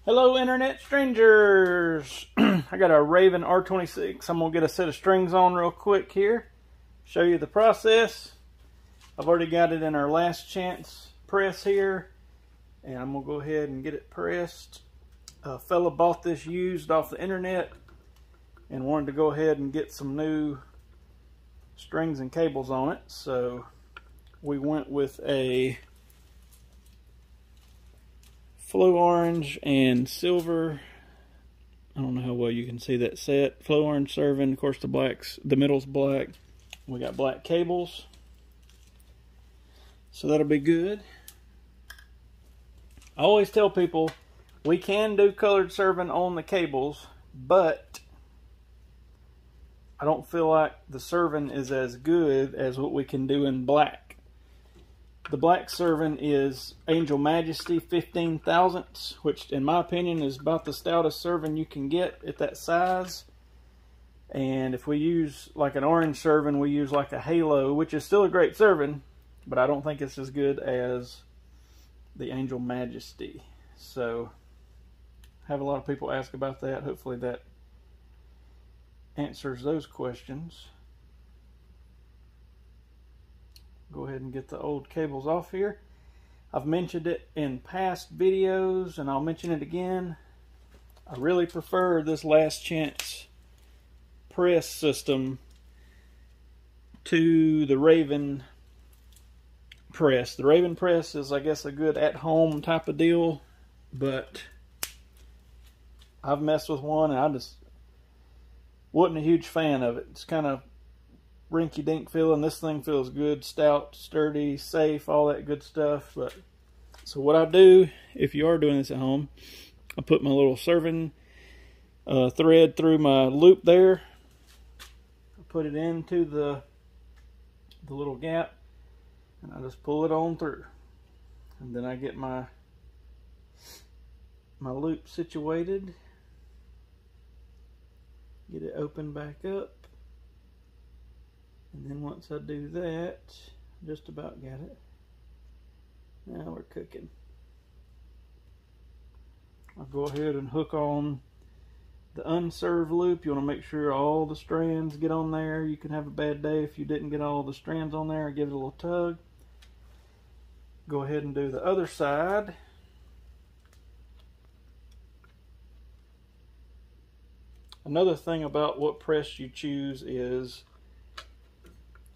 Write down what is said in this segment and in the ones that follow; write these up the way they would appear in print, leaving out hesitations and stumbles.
Hello internet strangers. I got a Ravin R26. I'm going to get a set of strings on real quick here. Show you the process. I've already got it in our last chance press here. And I'm going to go ahead and get it pressed. A fella bought this used off the internet and wanted to go ahead and get some new strings and cables on it. So we went with a flow orange and silver. I don't know how well you can see that set. Flow orange serving, of course the middle's black. We got black cables, so that'll be good. I always tell people we can do colored serving on the cables, but I don't feel like the serving is as good as what we can do in black. The black serving is Angel Majesty 15 thousandths, which in my opinion is about the stoutest serving you can get at that size. And if we use like an orange serving, we use like a Halo, which is still a great serving, but I don't think it's as good as the Angel Majesty. So I have a lot of people ask about that. Hopefully that answers those questions. Go ahead and get the old cables off here. I've mentioned it in past videos and I'll mention it again. I really prefer this last chance press system to the Ravin press. The Ravin press is, I guess, a good at-home type of deal, but I've messed with one and I just wasn't a huge fan of it. It's kind of rinky-dink feeling. This thing feels good, stout, sturdy, safe, all that good stuff. But so what I do, if you are doing this at home, I put my little serving thread through my loop there. I put it into the little gap, and I just pull it on through. And then I get my loop situated, get it open back up. And then once I do that, just about got it. Now we're cooking. I'll go ahead and hook on the unserved loop. You want to make sure all the strands get on there. You can have a bad day if you didn't get all the strands on there. Give it a little tug. Go ahead and do the other side. Another thing about what press you choose is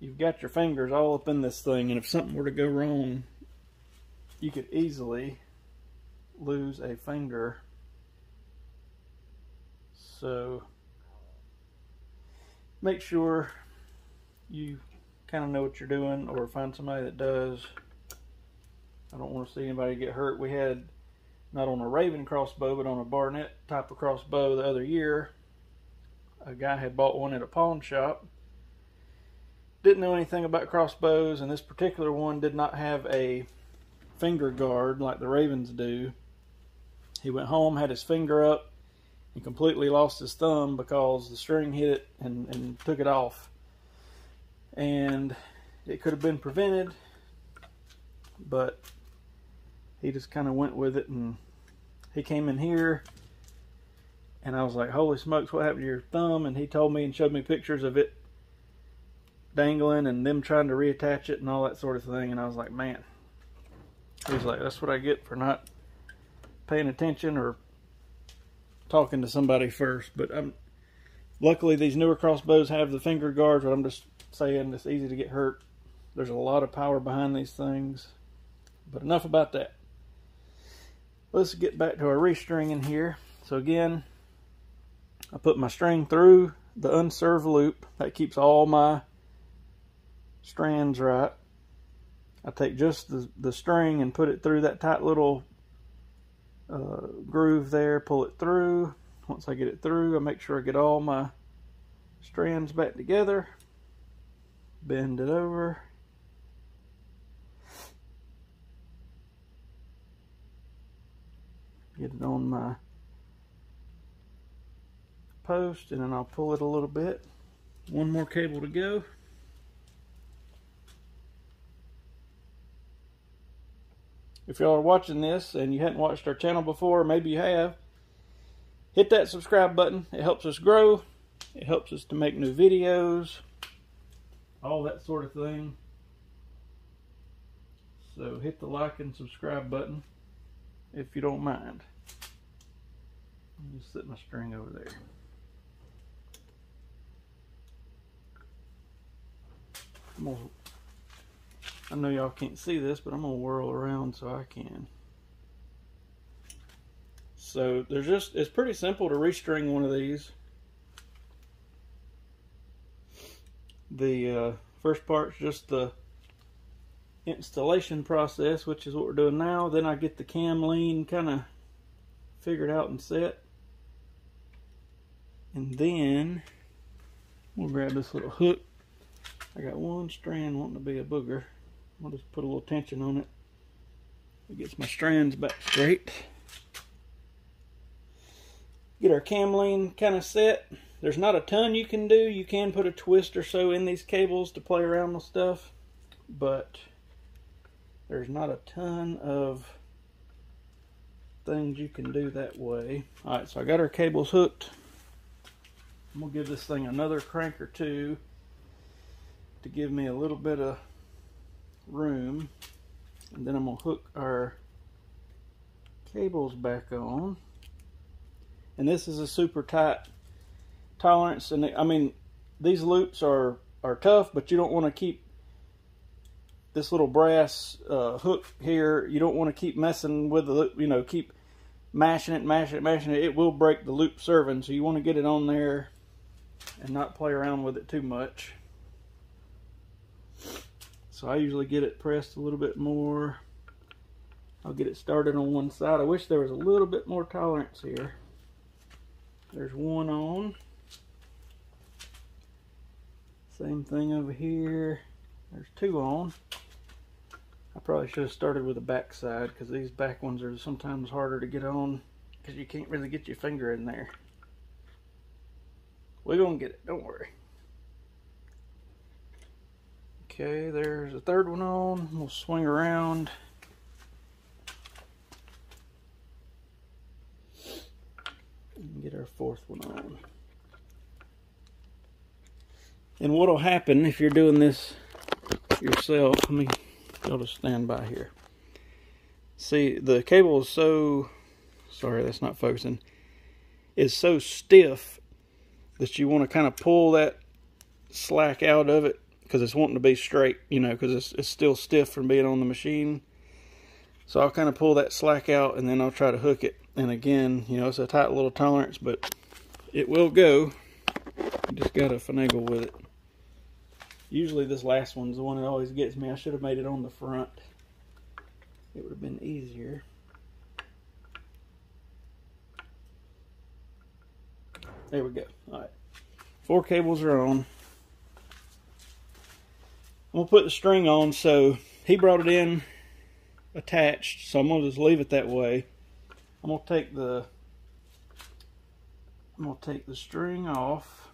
you've got your fingers all up in this thing, and if something were to go wrong, you could easily lose a finger. So make sure you kind of know what you're doing, or find somebody that does. I don't want to see anybody get hurt. We had, not on a Ravin crossbow, but on a Barnett type of crossbow the other year, a guy had bought one at a pawn shop. Didn't know anything about crossbows, and this particular one did not have a finger guard like the Ravins do. He went home, had his finger up, and completely lost his thumb because the string hit it and took it off. And it could have been prevented, but he just kind of went with it, and he came in here and I was like, holy smokes, what happened to your thumb? And he told me and showed me pictures of it dangling and them trying to reattach it and all that sort of thing. And I was like, man, he was like, that's what I get for not paying attention or talking to somebody first. But luckily these newer crossbows have the finger guards, but I'm just saying it's easy to get hurt. There's a lot of power behind these things. But enough about that. Let's get back to our restringing here. So again, I put my string through the unserved loop. That keeps all my strands right. I take just the string and put it through that tight little groove there, pull it through. Once I get it through, I make sure I get all my strands back together, bend it over, get it on my post, and then I'll pull it a little bit. One more cable to go. if y'all are watching this and you hadn't watched our channel before, maybe you have, hit that subscribe button. It helps us grow. It helps us to make new videos, all that sort of thing. So hit the like and subscribe button if you don't mind. I'll just set my string over there. I know y'all can't see this, but I'm gonna whirl around so I can. So it's pretty simple to restring one of these. The first part's just the installation process, which is what we're doing now. Then I get the cam lean kind of figured out and set. And then we'll grab this little hook. I got one strand wanting to be a booger. I'll just put a little tension on it. It gets my strands back straight. Get our cam lean kind of set. There's not a ton you can do. You can put a twist or so in these cables to play around with stuff, but there's not a ton of things you can do that way. Alright, so I got our cables hooked. I'm going to give this thing another crank or two to give me a little bit of room. And then I'm going to hook our cables back on. And this is a super tight tolerance. And I mean, these loops are tough, but you don't want to keep this little brass hook here. You don't want to keep messing with the loop, you know, keep mashing it. It will break the loop serving, so you want to get it on there and not play around with it too much. So I usually get it pressed a little bit more. I'll get it started on one side. I wish there was a little bit more tolerance here. There's one on. Same thing over here. There's two on. I probably should have started with the back side, because these back ones are sometimes harder to get on because you can't really get your finger in there. We're gonna get it, don't worry. Okay, there's a third one on. We'll swing around. And get our fourth one on. And what'll happen if you're doing this yourself, y'all just stand by here. See, the cable is so, sorry, that's not focusing, is so stiff that you want to kind of pull that slack out of it, because it's wanting to be straight, you know, because it's still stiff from being on the machine. So I'll kind of pull that slack out, and then I'll try to hook it. And again, you know, it's a tight little tolerance, but it will go. You just got to finagle with it. Usually this last one's the one that always gets me. I should have made it on the front. It would have been easier. There we go. Alright. 4 cables are on. I'm going to put the string on. So he brought it in attached, so I'm going to just leave it that way. I'm going to take the string off.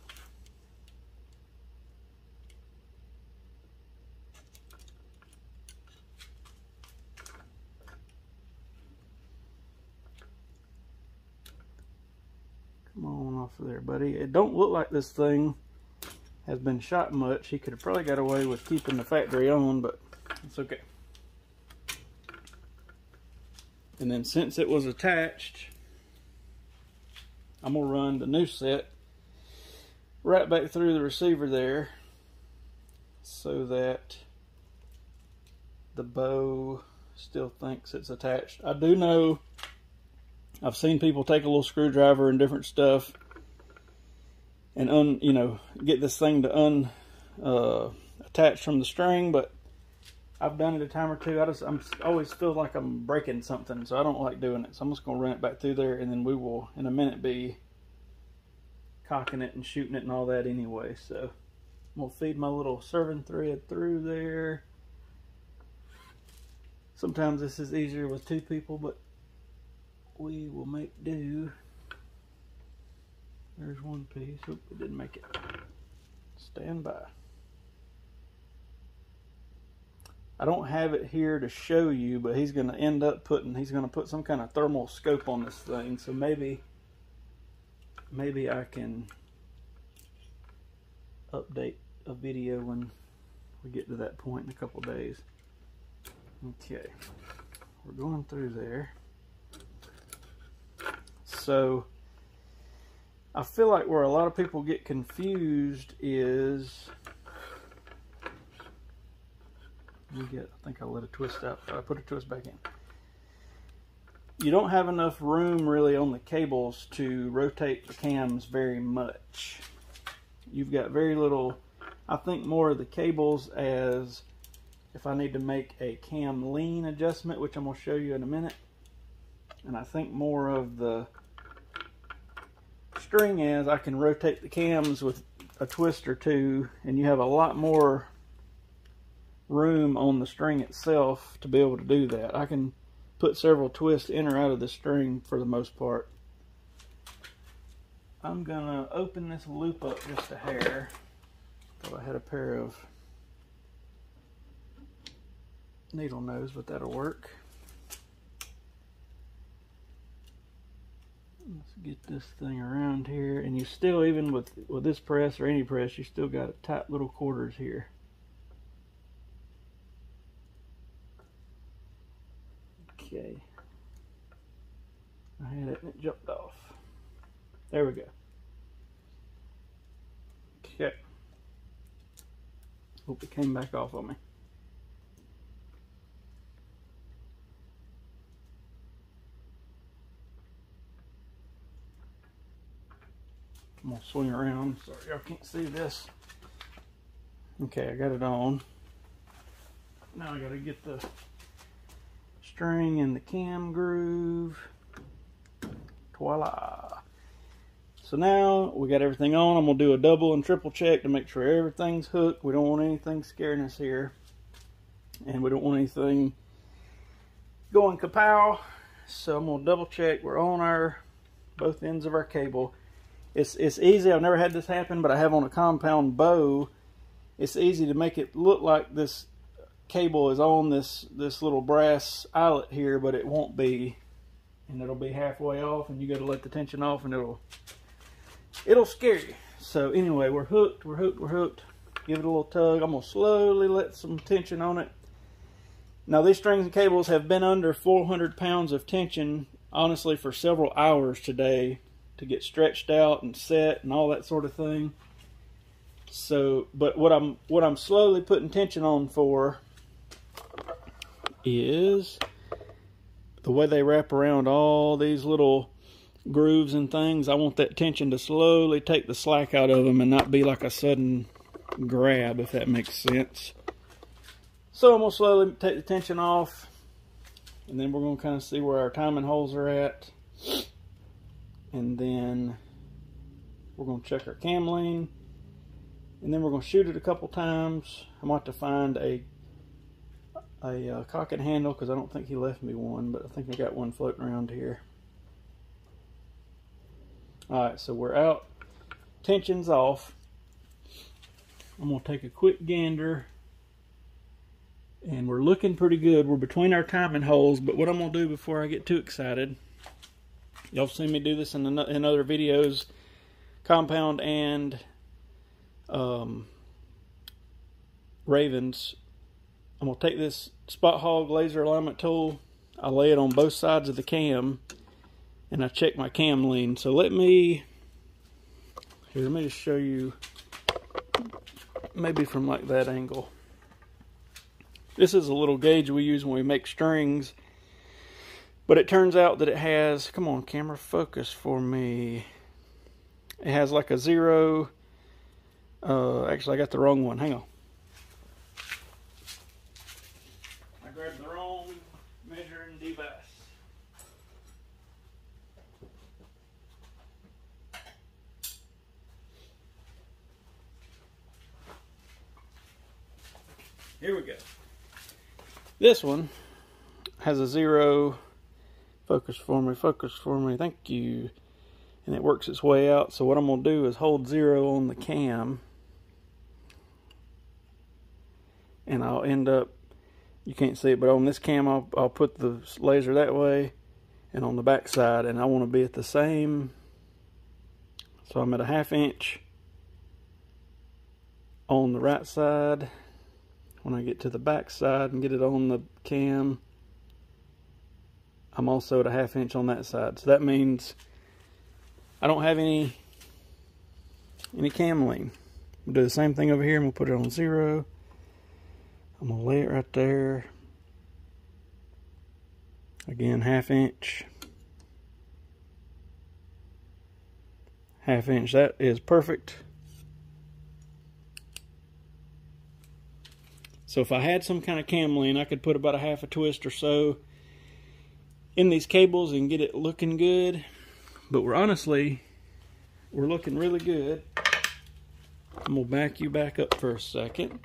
Come on off of there, buddy. It don't look like this thing has been shot much. He could have probably got away with keeping the factory on, but it's okay. And then since it was attached, I'm going to run the new set right back through the receiver there so that the bow still thinks it's attached. I do know, I've seen people take a little screwdriver and different stuff and get this thing to attach from the string, but I've done it a time or two. I always feel like I'm breaking something, so I don't like doing it. So I'm just going to run it back through there, and then we will, in a minute, be cocking it and shooting it and all that anyway. So I'm going to feed my little serving thread through there. Sometimes this is easier with 2 people, but we will make do. There's one piece. Oop, it didn't make it. Stand by. I don't have it here to show you, but he's going to end up he's going to put some kind of thermal scope on this thing. So maybe I can update a video when we get to that point in a couple days. Okay, we're going through there. So I feel like where a lot of people get confused is, I think I let a twist out. I put a twist back in. You don't have enough room really on the cables to rotate the cams very much. You've got very little. I think more of the cables as if I need to make a cam lean adjustment, which I'm going to show you in a minute. And I think more of the string as I can rotate the cams with a twist or two, and you have a lot more room on the string itself to be able to do that. I can put several twists in or out of the string for the most part. I'm gonna open this loop up just a hair. Thought I had a pair of needle nose, but that'll work. Let's get this thing around here, and you still, even with this press or any press, you still got tight little quarters here. Okay, I had it and it jumped off. There we go. Okay. Hope it came back off on me. I'm gonna swing around. Sorry, y'all can't see this. Okay, I got it on. Now I gotta get the string in the cam groove. Voila. So now we got everything on. I'm gonna do a double and triple check to make sure everything's hooked. We don't want anything scaring us here, and we don't want anything going kapow. So I'm gonna double check. We're on our both ends of our cable. It's easy. I've never had this happen, but I have on a compound bow. It's easy to make it look like this cable is on this little brass eyelet here, but it won't be, and it'll be halfway off, and you got to let the tension off, and it'll scare you. So anyway, we're hooked. Give it a little tug. I'm gonna slowly let some tension on it. Now these strings and cables have been under 400 pounds of tension, honestly, for several hours today, to get stretched out and set and all that sort of thing. So, but what I'm slowly putting tension on for is the way they wrap around all these little grooves and things. I want that tension to slowly take the slack out of them and not be like a sudden grab, if that makes sense. So I'm going to slowly take the tension off, and then we're going to kind of see where our timing holes are at. And then we're going to check our cam lean, and then we're going to shoot it a couple times. I'm going to have to find a cock and handle, because I don't think he left me one, but I think I got one floating around here. Alright, so we're out. Tension's off. I'm going to take a quick gander, and we're looking pretty good. We're between our timing holes, but what I'm going to do before I get too excited, y'all seen me do this in other videos, compound and Ravens. I'm going to take this Spot Hog laser alignment tool. I lay it on both sides of the cam, and I check my cam lean. So let me just show you, maybe from like that angle. This is a little gauge we use when we make strings. But it turns out that it has, come on camera, focus for me. It has like a 0, actually I got the wrong one, hang on. I grabbed the wrong measuring device. Here we go. This one has a 0. Focus for me, thank you. And it works its way out. So what I'm going to do is hold 0 on the cam, and I'll end up You can't see it, but on this cam, I'll put the laser that way and on the back side, and I want to be at the same. So I'm at a 1/2 inch on the right side. When I get to the back side and get it on the cam, I'm also at a 1/2 inch on that side. So that means I don't have any cam lean. We'll do the same thing over here, and we'll put it on 0. I'm gonna lay it right there. Again, 1/2 inch. 1/2 inch, that is perfect. So if I had some kind of cam lean, I could put about a 1/2 twist or so in these cables and get it looking good. But we're looking really good. I'm gonna back you back up for a second.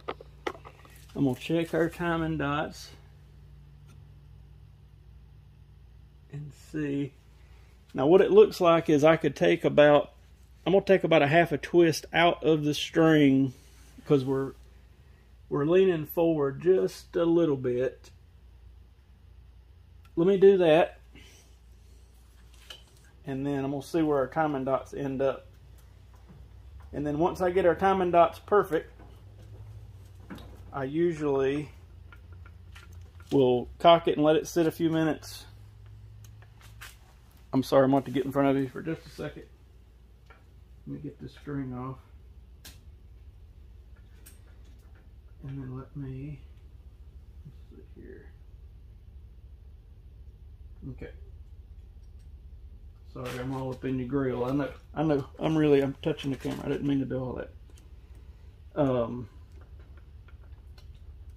I'm gonna check our timing dots and see. Now what it looks like is I could take about, I'm gonna take about a 1/2 twist out of the string because we're leaning forward just a little bit. Let me do that, and then I'm gonna see where our timing dots end up. And then once I get our timing dots perfect, I usually will cock it and let it sit a few minutes. I'm sorry, I'm going to get in front of you for just a second. Let me get this string off. And then let's see here. Okay. Sorry, I'm all up in your grill. I know, I'm touching the camera. I didn't mean to do all that.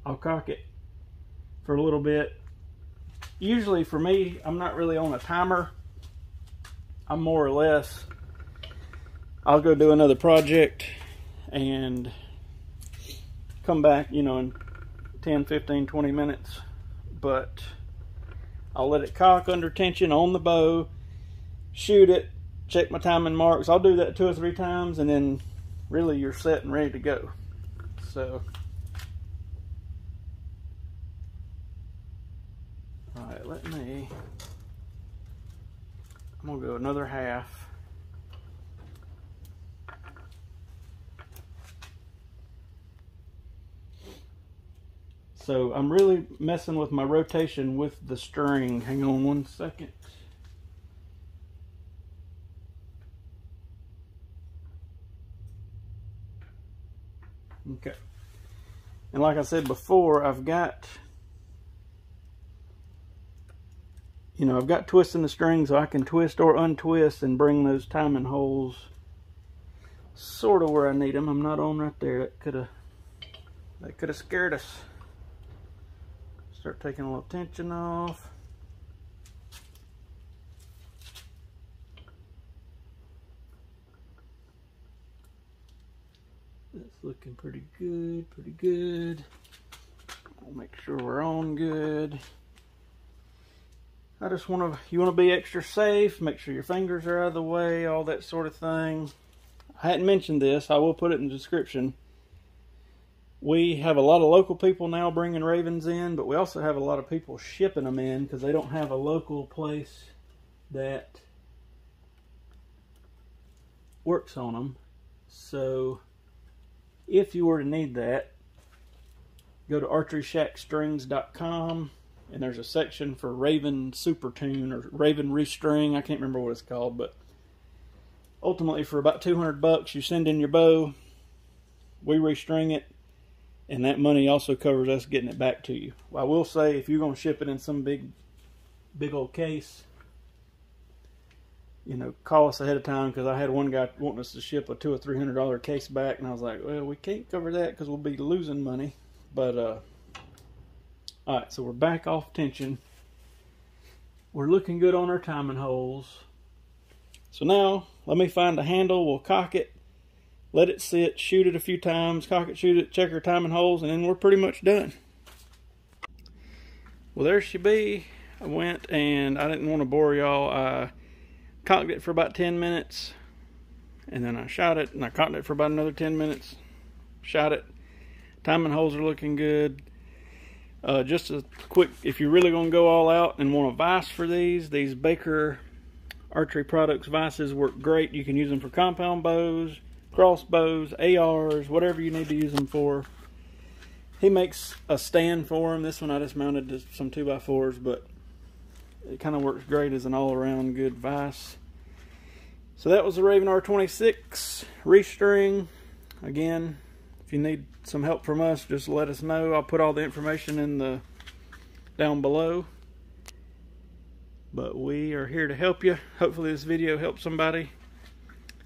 I'll cock it for a little bit. Usually for me, I'm not really on a timer. I'm more or less, I'll go do another project and come back, you know, in 10, 15, 20 minutes. But I'll let it cock under tension on the bow, shoot it, check my timing marks. I'll do that 2 or 3 times, and then really you're set and ready to go. So, all right, I'm gonna go another 1/2. So I'm really messing with my rotation with the string. Hang on one second. Okay. And like I said before, I've got twists in the string, so I can twist or untwist and bring those timing holes sort of where I need them. I'm not on right there. That could have scared us. Start taking a little tension off. That's looking pretty good, pretty good. I'll make sure we're on good. I just want to, you want to be extra safe, make sure your fingers are out of the way, all that sort of thing. I hadn't mentioned this, I will put it in the description. We have a lot of local people now bringing Ravens in, but we also have a lot of people shipping them in because they don't have a local place that works on them. So if you were to need that, go to archeryshackstrings.com, and there's a section for Ravin Super Tune or Ravin Restring. I can't remember what it's called, but ultimately for about $200 you send in your bow, we restring it, and that money also covers us getting it back to you. I will say, if you're going to ship it in some big old case, you know, call us ahead of time, because I had one guy wanting us to ship a $200 or $300 case back, and I was like, well, we can't cover that because we'll be losing money. But alright, so we're back off tension. We're looking good on our timing holes. So now, let me find a handle, we'll cock it, let it sit, shoot it a few times, cock it, shoot it, check our timing holes, and then we're pretty much done. Well, there she be. I went, and I didn't want to bore y'all. I cocked it for about 10 minutes, and then I shot it, and I cocked it for about another 10 minutes, shot it. Timing holes are looking good. Just a quick, if you're really going to go all out and want a vise for these Baker Archery Products vices work great. You can use them for compound bows, crossbows, ARs, whatever you need to use them for. He makes a stand for them. This one I just mounted to some 2x4s, but it kind of works great as an all-around good vise. So that was the Ravin R26 restring. Again, if you need some help from us, just let us know. I'll put all the information in down below. But we are here to help you. Hopefully this video helps somebody.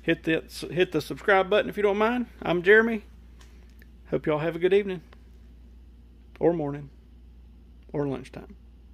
Hit the subscribe button if you don't mind. I'm Jeremy. Hope y'all have a good evening, or morning, or lunchtime.